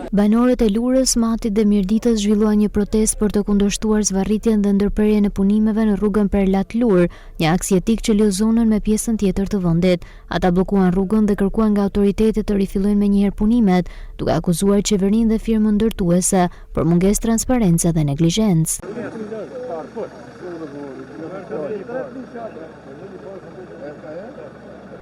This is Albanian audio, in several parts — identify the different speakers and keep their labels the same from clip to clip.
Speaker 1: Banorët e Lurës, Matit dhe Mirditës zhvilluan një protestë për të kundërshtuar zvarritjen dhe ndërprerjen e punimeve në rrugën Perlat Lur, një aks jetik që lidh zonën me pjesën tjetër të vendit. Ata bllokuan rrugën dhe kërkuan nga autoritetet të rifillojnë menjëherë punimet, duke akuzuar qeverinë dhe firmën ndërtuese për mungesë transparencë dhe neglizhencë.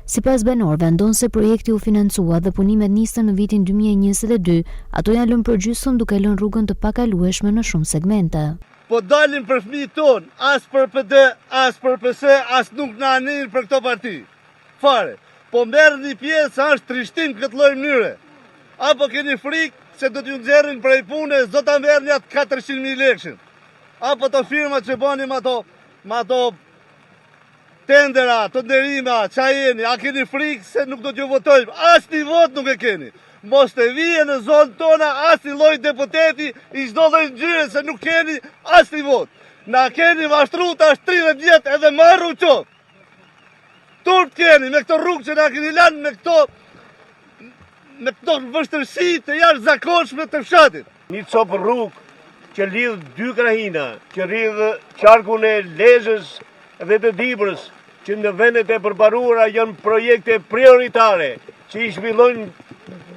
Speaker 1: Sipas banorëve, ndonse projekti u financua dhe punimet nisën në vitin 2022, ato janë lënë përgjysmë duke lënë rrugën të pakalueshme në shumë segmente.
Speaker 2: Po dalin për fëmijët tonë, as për PD, as për PS, as nuk na anin për këto parti. Fare. Po merrni pjesë, është trishtim këtë lloj mënyre. Apo keni frikë se do t'ju nxjerrin prej punës, do ta merrni atë 400.000 lekë. Apo to firmat që banim ato tendera, të nderima, qa jeni, a keni frikë se nuk do t'ju votojmë, as një vot nuk e keni. Mos të vije në zonë tona as një lloj deputeti i çdo lloj ngjyre se nuk keni as një vot. Na keni mashtru tash 30 vjet edhe marru qoftë. Turp keni me këto rrugë që na keni lanë me këto vështërsi të jashtëzakonshme të fshatit.
Speaker 3: Një copë rrugë që lidh dy krahina, që lidh qarkun e Lezhës dhe të Dibrës, që në vendet e përparuara janë projekte prioritare, që i zhvillojnë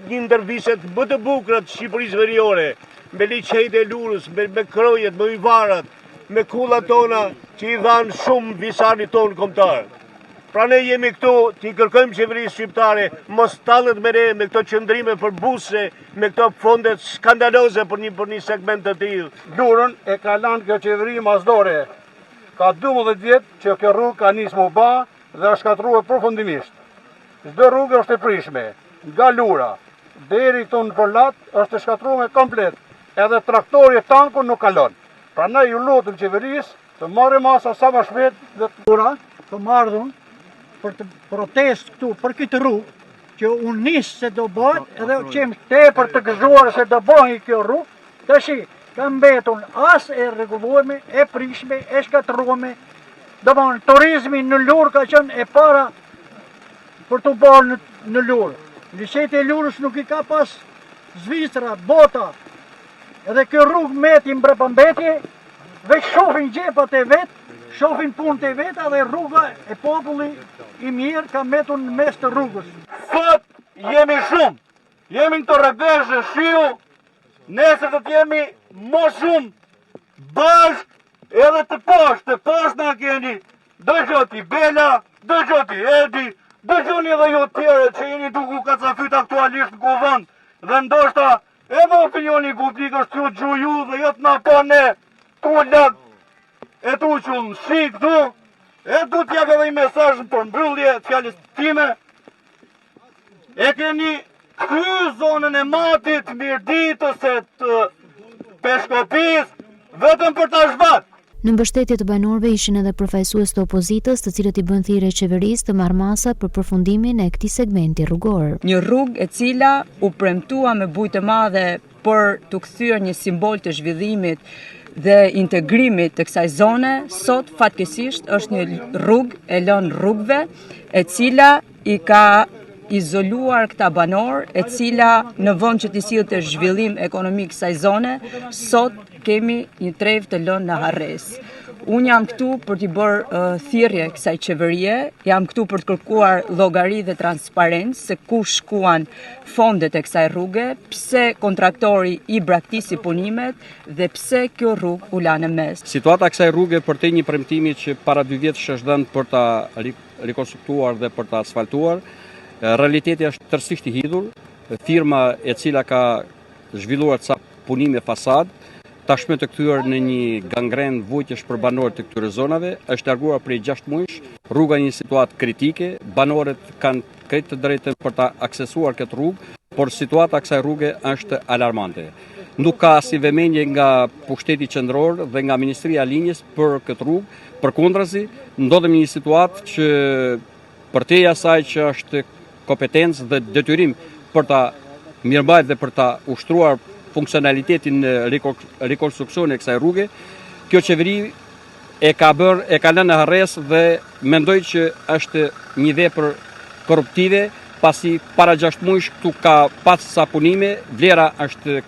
Speaker 3: një ndër viset më të bukura të Shqipërisë Veriore, me liçejt e Lurës, me krojet, me ujvarat, me kullat tona që i dhanë shumë visanit tonë kombëtar. Pra ne jemi këtu, t'i kërkojmë qeverisë shqiptare, mos tallet me ne me këto qëndrime për buse, me këto fondet skandaloze për një segment të tillë.
Speaker 4: Lurën e ka lanë kjo qeveri masdore. Ka 12 vjetë që kjo rrugë ka nisë më ba dhe është shkatruar përfundimisht. Çdo rrugë është e prishme, nga Lura deri këtu në Perlat është e shkatruar komplet. Edhe traktori e tanku nuk kalon. Prandaj ju lutem qeverisë të marrë masa sa më shpejt dhe
Speaker 5: të marrën për të protest këtu për këtë rrugë që unë nisë se do bëhet edhe qemë tepër të gëzuar se do bëhet kjo rrugë. Tashi ka mbetur as e rregullueme, e prishme, e shkatrueme. Domthon turizmi në Lurë ka qenë e para për të bërë në Lurë. Liçejt e Lurës nuk i ka pas Zvicra, bota. Edhe kjo rrugë meti mbrapambetje, veç shohin gjepat e vet, shohin punët e veta dhe rruga e populli i mirë ka metur në mes të rrugës.
Speaker 4: Sot jemi shumë, jemi në të rrëveshë shiu, nesër të jemi më shumë bashkë edhe të poshtë na keni, dëgjoti Bela, dëgjoti Edi, dëgjoni edhe ju tjere që jeni duku kacafyt aktualisht në kuvënd, dhe ndoshta edhe opinioni publik është ju gjuju dhe jëtë na po ne tu lak, e tu që në shik tu, e tu t'jak edhe i mesazh për mbyllje të fjalës time, e keni ky zonën e Matit, Mirditës e të Peshkopis, vetëm për ta zhvat.
Speaker 1: Në mbështetje të banorëve ishin edhe përfaqësues të opozitës, të cilët i bën thirrje qeverisë të marrë masa për përfundimin e këtij segmenti rrugor.
Speaker 6: Një rrugë e cila u premtua me bujë të madhe për të kthyer një simbol të zhvillimit dhe integrimit të kësaj zone, sot fatkeqësisht është një rrugë e lënë rrugëve, e cila i ka izoluar këta banor, e cila në vend që të sillte zhvillim ekonomik kësaj zone, sot kemi një trev të lënë në harres. Unë jam këtu për t'i bërë thirrje kësaj qeverie, jam këtu për të kërkuar llogari dhe transparencë se ku shkuan fondet e kësaj rruge, pse kontraktori i braktisi punimet dhe pse kjo rrugë u la në mes.
Speaker 7: Situata e kësaj rruge për te një premtimi që para 2 vjetësh është dhënë për ta rikonstruktuar dhe për ta asfaltuar, realiteti është tërësisht i hidhur. Firma e cila ka zhvilluar ca punime fasad, tashmë të kthyer në një gangren vujtjesh për banorët të këtyre zonave, është larguar prej 6 muajsh, rruga në një situatë kritike, banorët kanë krejt të drejtën për ta aksesuar këtë rrugë, por situata e kësaj rruge është alarmante. Nuk ka asnjë vëmendje nga pushteti qendror dhe nga Ministria e Linjës për këtë rrugë, përkundrazi, ndodhemi në një situatë që përtej asaj që është kompetencë dhe detyrim për ta mirëmbajtur dhe për ta ushtruar funksionalitetin në rekonstruksion e kësaj rruge, kjo qeveri e ka lënë në harres dhe mendoj që është një vepër korruptive pasi para 6 muajsh këtu ka pas sa punime, vlera është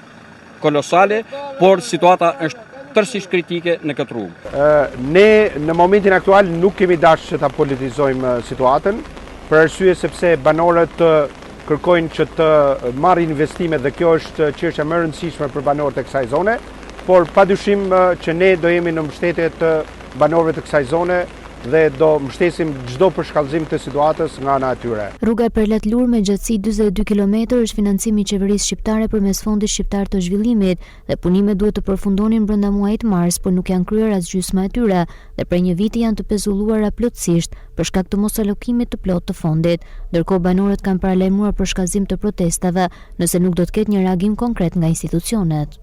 Speaker 7: kolosale, por situata është tërësisht kritike në këtë rrugë.
Speaker 8: Ne në momentin aktual nuk kemi dashur që ta politizojmë situatën, për arsye sepse banorët kërkojnë që të marrin investime dhe kjo është çështja më e rëndësishme për banorët e kësaj zone, por padyshim që ne do jemi në mbështetje të banorëve të kësaj zone dhe do mbështesim çdo përshkallëzim të situatës nga ana e tyre.
Speaker 1: Rruga e Perlat-Lur me gjatësi 42 km është financimi i qeverisë shqiptare përmes Fondit Shqiptar të Zhvillimit dhe punimet duhet të përfundonin brenda muajit mars, por nuk janë kryer as gjysma e tyre dhe prej një viti janë të pezulluara plotësisht për shkak të mosalokimit të plotë të fondit. Ndërkohë banorët kanë paralajmëruar për shkallëzim të protestave nëse nuk do të ketë një reagim konkret nga institucionet.